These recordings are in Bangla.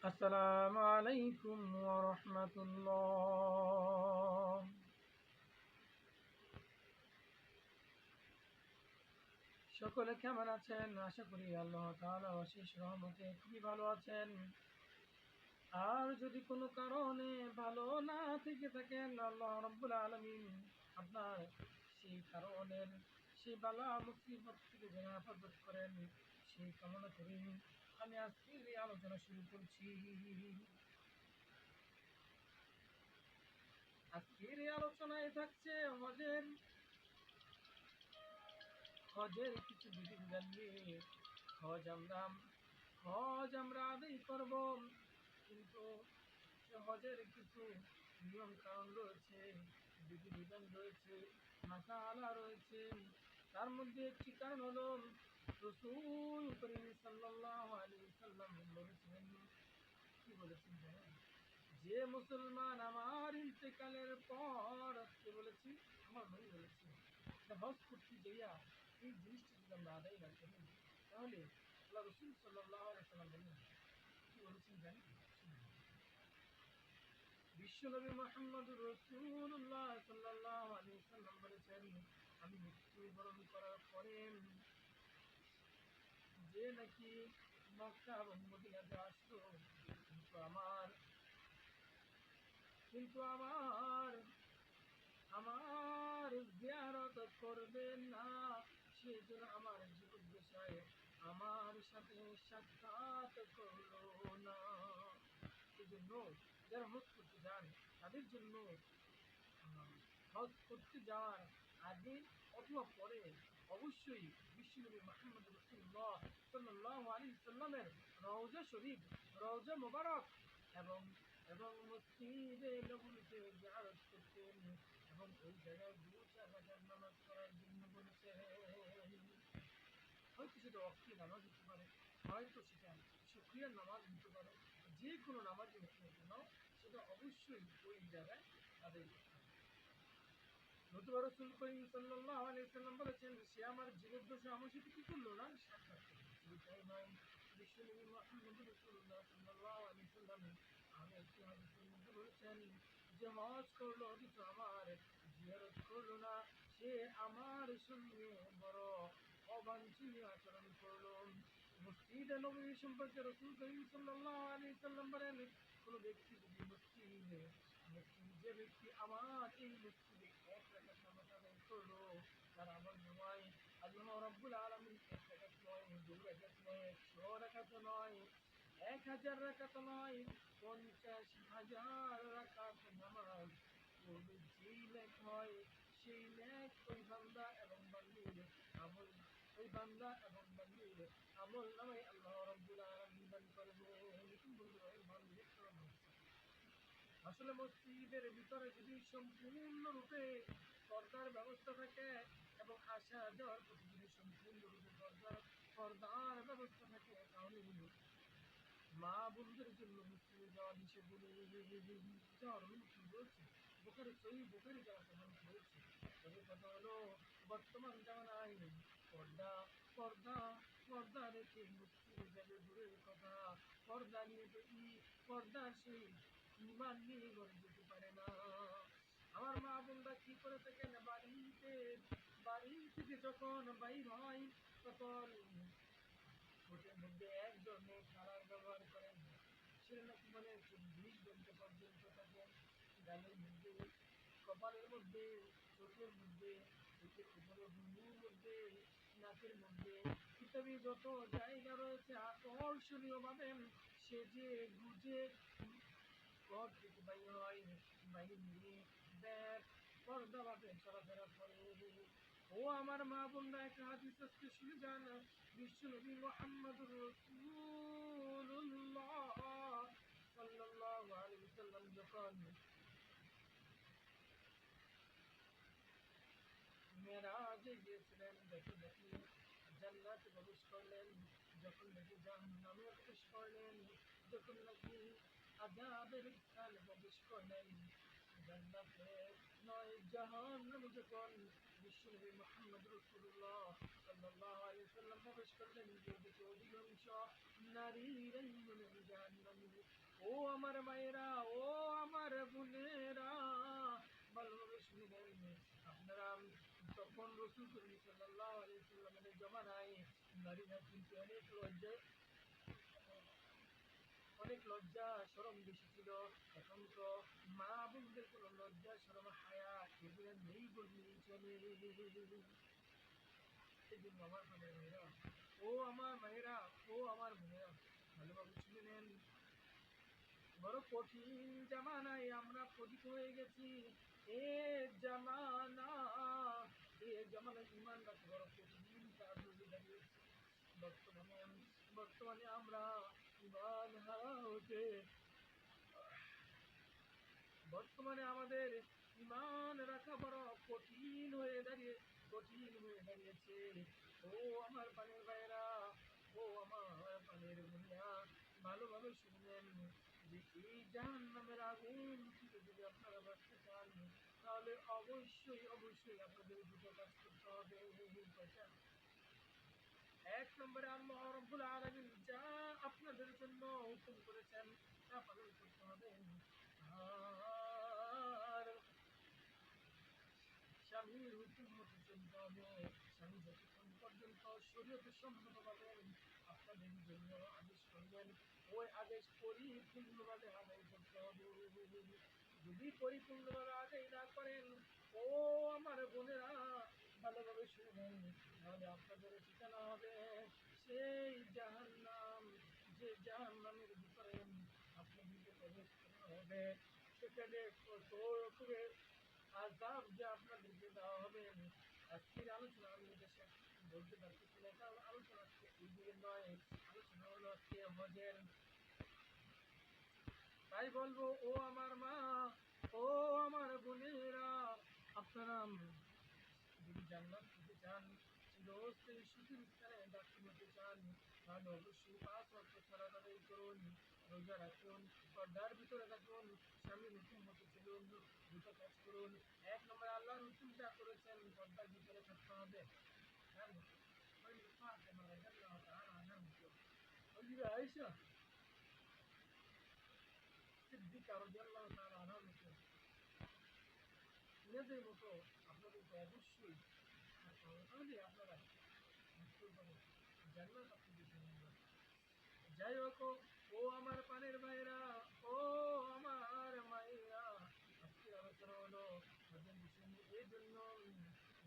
আসসালামু আলাইকুম ওয়া রাহমাতুল্লাহ। সকলে কেমন আছেন? আশা করি আল্লাহ তাআলার অশেষ রহমতে খুবই ভালো আছেন। আর যদি কোনো কারণে ভালো না থেকে থাকেন, আল্লাহ রাব্বুল আলামিন আপনার সেই কারণের সেই বালা মুসিবত থেকে যেন হেফাজত করেন, সেই কামনা করি আমি আজকের এই আলোচনা শুরু করছি। আজকের এই আলোচনায় থাকছে হজের কিছু বিধিবিধান নিয়ে। হজ আমরা হজ আমরা আদায় করব, কিন্তু হজের কিছু নিয়ম কানুন রয়েছে, বিধিবিধান রয়েছে, মাসালা রয়েছে। তার মধ্যে একটি কারণ হলো রাসূল করিম সাল্লাল্লাহু আলাইহি সাল্লাম বলেছেন, কি বলেছেন জানেন? যে মুসলমান আমার ইন্তেকালের পর, কে বলেছি? আমার নবী বলেছি, হজ করতে গিয়া এই জিনিসটা যদি আমরা আদায় না করি, তাহলে আল্লাহ রসুল সাল্লাল্লাহু আলাইহি সাল্লাম বলেন, কি বলেছেন জানেন? বিশ্বনবী মুহাম্মদুর রাসূলুল্লাহ সাল্লাল্লাহু আলাইহি সাল্লাম বলেছেন, আমি মৃত্যুবরণ করার পরে যে নাকি মক্কা এবং মদিনাতে আসলো, কিন্তু আমার কিন্তু আমার আমার জিয়ারত করবে না, সেজন্য আমার জীবদ্দশায় আমার সাথে সাক্ষাৎ করলো না। সেজন্য যারা হজ করতে যান, তাদের জন্য হজ করতে যাওয়ার আগে অথবা পরে অবশ্যই বিশ্বনবী মুহাম্মদ রাসূলুল্লাহ সাল্লাল্লাহু আলাইহি সাল্লামের রওজা শরীফ, রওজা মোবারক এবং এবং মসজিদে নববীতে জিয়ারত করতেন, এবং ওই জায়গায় 2-4 রাকাত নামাজ পড়ার জন্য বলেছেন। হয়তো সেটা অক্তি নামাজ হতে পারে, হয়তো সেটা শুকরিয়ার নামাজ হতে পারে, যে কোনো নামাজই হোক না কেন, সেটা অবশ্যই ওই জায়গায় আদায় করতে হবে। নতুবা রাসূল করিম সাল্লাল্লাহু আলাইহি সাল্লাম বলেছেন, সে আমার জীবদ্দশায় আমার সাথে কি করলো না? সাক্ষাৎ করলো। শুধু তাই নয়, বিশ্বনবী মুহাম্মদ রাসূলুল্লাহ সাল্লাল্লাহু আলাইহি সাল্লাম আরো একটি হাদিসের মধ্যে বলেছেন, যে হজ করলো অথচ আমার জিয়ারত করলো না, সে আমার সঙ্গে বড় অবাঞ্ছনীয় আচরণ করলো। মসজিদে নববী সম্পর্কে রাসূল করিম সাল্লাল্লাহু আলাইহি সাল্লাম বলেন, কোনো ব্যক্তি যদি যে ব্যক্তি আমার এই মসজিদে 1 রাকাত নামাজ আদায় করলো, তার আমল নামায় আল্লাহ রাব্বুল আলামিন 1 রাকাত নয়, 2 রাকাত নয়, 100 রাকাতও নয়, 1000 রাকাতও নয়, 50,000 রাকাত নামাজ পড়লে যেই নেক হয়, সেই নেক ওই বান্দা এবং বান্দীর আমল নামায় আল্লাহ রাব্বুল আলামিন দান করবেন। আসলে মসজিদের ভিতরে যদি সম্পূর্ণরূপে পর্দার ব্যবস্থা থাকে এবং আসা যাওয়ার প্রতি যদি সম্পূর্ণরূপে পর্দার ব্যবস্থা থাকে, তাহলে মা বোনদের জন্য মসজিদে যাওয়া নিষেধ যাওয়ার অনুমতি রয়েছে। বোখারি যাওয়ার অনুমতি রয়েছে। তবে কথা হলো, বর্তমান জামানায় পর্দা পর্দা পর্দা রেখে মসজিদে যাবে দূরের কথা, পর্দা নিয়ে তো পর্দার সেই ইমান নিয়ে ঘরে যেতে পারে না। আমার মা বোনরা কি করে থাকেন, বাড়ি থেকে যখন বাইর হয়, তখন ঠোঁটের মধ্যে এক ধরনের কালার ব্যবহার করেন, সেটা নাকি মানে 24 ঘন্টা পর্যন্ত থাকেন। গালের মধ্যে, কপালের মধ্যে, চোখের মধ্যে, চোখের উপরে ভুরুর মধ্যে, নাকের মধ্যে ইত্যাদি যত জায়গা রয়েছে আকর্ষণীয় ভাবে সেজে গুজে ঘর থেকে বাইর হয়, বাইরে নিয়ে ব্যাগ পর্দা ভাবে চলাফেরা করে। ও আমার মা বোনরা, একটা হাদিস আজকে শুনে যান। বিশ্বনবী মুহাম্মদুর রাসূলুল্লাহ সাল্লাল্লাহু আলাইহি সাল্লাম যখন মেরাজে গিয়েছিলেন, যখন নাকি জান্নাতে প্রবেশ করলেন, যখন নাকি জাহান্নামে প্রবেশ করলেন, যখন নাকি আযাবের স্থানে প্রবেশ করলেন, জান্নাতে নয় জাহান্নামে যখন বিশ্বনবী মুহাম্মদ রাসূলুল্লাহ সাল্লাল্লাহু আলাইহি সাল্লাম প্রবেশ করলেন, যে দেখে অধিকাংশ নারীরাই হলেন জাহান্নামী। ও আমার মায়েরা, ও আমার বোনেরা, ভালোভাবে শুনবেন। আপনারা তখন রসুল করিম সাল্লাল্লাহু আলাইহি ওয়াসাল্লামের জমানায় নারীরা কিন্তু অনেক লজ্জা শরম বেশি ছিল। এখন তো মা বোনদের কোনো লজ্জা শরম হায়া এগুলো নেই বললেই চলে। এই জন্য আমার ভাইরা, ও আমার মায়েরা, ও আমার বোনেরা, ভালোভাবে শুনে নেন। বড় কঠিন জামানায় আমরা পতিত হয়ে গেছি। এ জামানা, এ জামানায় ইমান রাখা বড় কঠিন কাজ হয়ে দাঁড়িয়েছে। বর্তমানে বর্তমানে আমরা ইমান হারা হতে, বর্তমানে আমাদের ইমান রাখা বড় কঠিন হয়ে দাঁড়িয়েছে। ও আমার পানের ভাইরা, ও আমার পানের বোনেরা, ভালোভাবে শুনবেন যে এই জাহান্নামের আগুন থেকে যদি আপনারা বাঁচতে চান, তাহলে অবশ্যই অবশ্যই আপনাদের দুটো কাজ করতে হবে। কয়টা? এক নম্বরে আল্লাহ রাব্বুল আলামিন যা আপনাদের জন্য হুকুম করেছেন তা পালন করতে হবে। আর স্বামীর হুকুম মতো চলতে হবে। স্বামী যতক্ষণ পর্যন্ত শরীয়তে সম্মতভাবে আপনাদের জন্য আদেশ করবেন, ওই আদেশ পরিপূর্ণভাবে আদায় করতে হবে। যদি পরিপূর্ণভাবে আদায় না করেন, ও আমার বোনেরা, ভালোভাবে শুনবেন, তাহলে আপনাদের ঠিকানা হবে সেই জাহান্নাম, যে জাহান্নামের ভিতরে আপনাদেরকে প্রবেশ করা হবে। সেখানে কত রকমের আযাব যে আপনাদেরকে দেওয়া হবে। আজকের আলোচনা আমি এটা শেষ বলতে পারতেছি না, কারণ আলোচনা আজকে এই দিকে নয়, আলোচনা হলো আজকে হজের। তাই বলবো, ও আমার মা, ও আমার বোনেরা, আপনারা যদি জান্নাত পেতে চান, চিরস্থায়ী সুখের স্থানে দাখিল হতে চান, তাহলে অবশ্যই 5 ওয়াক্ত সালাত আদায় করুন, রোজা রাখুন, পর্দার ভিতরে থাকুন, স্বামীর হুকুম মতো চলুন, দুটো কাজ করুন। 1 নম্বরে আল্লাহর হুকুম যা করেছেন পর্দার ভিতরে থাকতে হবে। হ্যাঁ, ওই ফাতেমা রাদিয়াল্লাহু তাআলা আনহা মতো, ওই যে আয়েশা সিদ্দিকা রাদিয়াল্লাহু তাআলা আনহা মতো, এনাদের মতো আপনাদেরকে অবশ্যই থাকতে হবে। তাহলে আপনারা বুঝতে পারেন জান্নাত আপনাদের জন্য। যাই হোক, ও আমার পানের ভাইরা, ও আমার মায়েরা, আজকের আলোচনা হলো হজের বিষয় নিয়ে। এই জন্য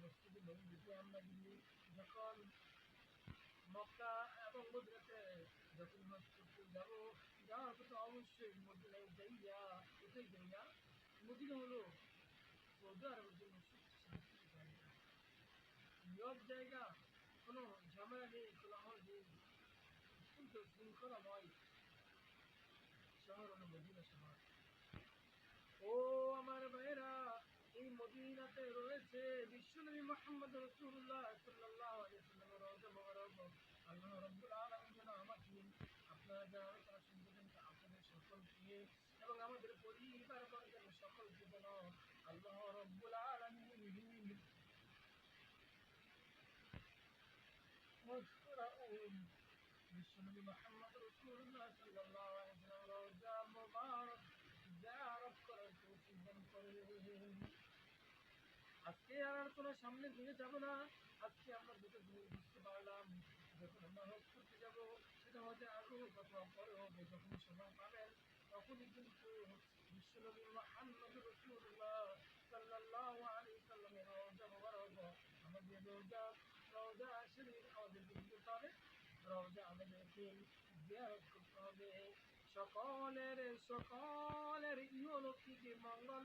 মসজিদে নববীতে আমরা গিয়ে যখন মক্কা এবং মদিনাতে যখন হজ করতে যাবো, যাওয়ার পথে অবশ্যই মদিনায় যাইয়া, কোথায় যাইয়া? মদিনা হলো সৌদি আরবের জন্য সবচেয়ে শান্তির জায়গা, নীরব জায়গা, কোনো ঝামেলা নেই, কোলাহল নেই, অত্যন্ত শৃঙ্খলাময় শহর হলো মদিনা শহর। ও আমার ভাইরা, এই মদিনাতে রয়েছে বিশ্বনবী মুহাম্মদ রাসূলুল্লাহ সাল্লাল্লাহু আলাইহি ওয়াসাল্লামের রওজা মুবারক। আল্লাহ রাব্বুল আলামিন যেন আমাকে, আপনারা যারা আলোচনা শুনতেছেন আপনাদের সকলকে এবং আমাদের পরিবার বর্গের সকলকে যেন আল্লাহ রাব্বুল আলামিন বিশ্বনবী মুহাম্মদ রাসূলুল্লাহ সাল্লাল্লাহু আলাইহি ওয়াসাল্লামের রওজা মুবারক জিয়ারত করার তৌফিক দান করেন। আজকে আর আলোচনা সামনের দিকে যাব না। আজকে আমরা দুটো জিনিস বুঝতে পারলাম, যখন আমরা হজ করতে যাব, সেটা হজের আগে হোক অথবা পরে হোক, যখন সময় পাবেন তখনই কিন্তু বিশ্বনবী মুহাম্মদ রাসূলুল্লাহ সাল্লাল্লাহু আলাইহি সাল্লামের রওজা মুবারক, আমাদের রওজা শরীফ আমাদেরকে যেতে হবে, রওজা আমাদেরকে জিয়ারত করতে হবে। সকলের সকলের ইহলৌকিক মঙ্গল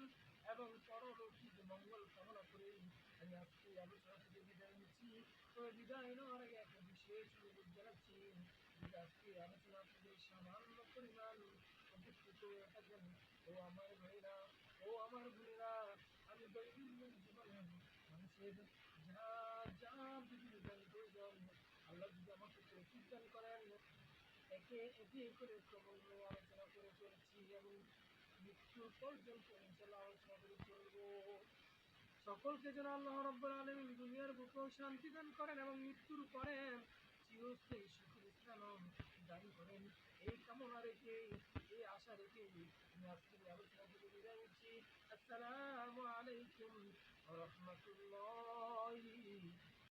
এবং পরলৌকিক মঙ্গল কামনা করে আমি আজকে আলোচনা থেকে বিদায় নিচ্ছি। তবে বিদায় নেওয়ার আগে একটা বিশেষ অনুরোধ জানাচ্ছি, যদি আজকে আলোচনা থেকে সামান্য পরিমাণ উপকৃত হয়ে থাকেন, ও আমার ভাইরা, ও আমার বোনেরা, আমি দৈনন্দিন জীবনে মানুষের যা যা বিভিন্ন প্রয়োজন, আল্লাহ যদি আমাকে তৌফিক দান করেন, একে একে করে ক্রমান্বয়ে আলোচনা করে চলছি এবং মৃত্যু পর্যন্ত ইনশাআল্লাহ আলোচনা করে চলবো। সকলকে যেন আল্লাহ রাব্বুল আলামিন দুনিয়ার বুকেও শান্তি দান করেন এবং মৃত্যুর পরে চিরস্থায়ী সুখের স্থান দান করেন, এই কামনা রেখে, এই আশা রেখে আলাইকুম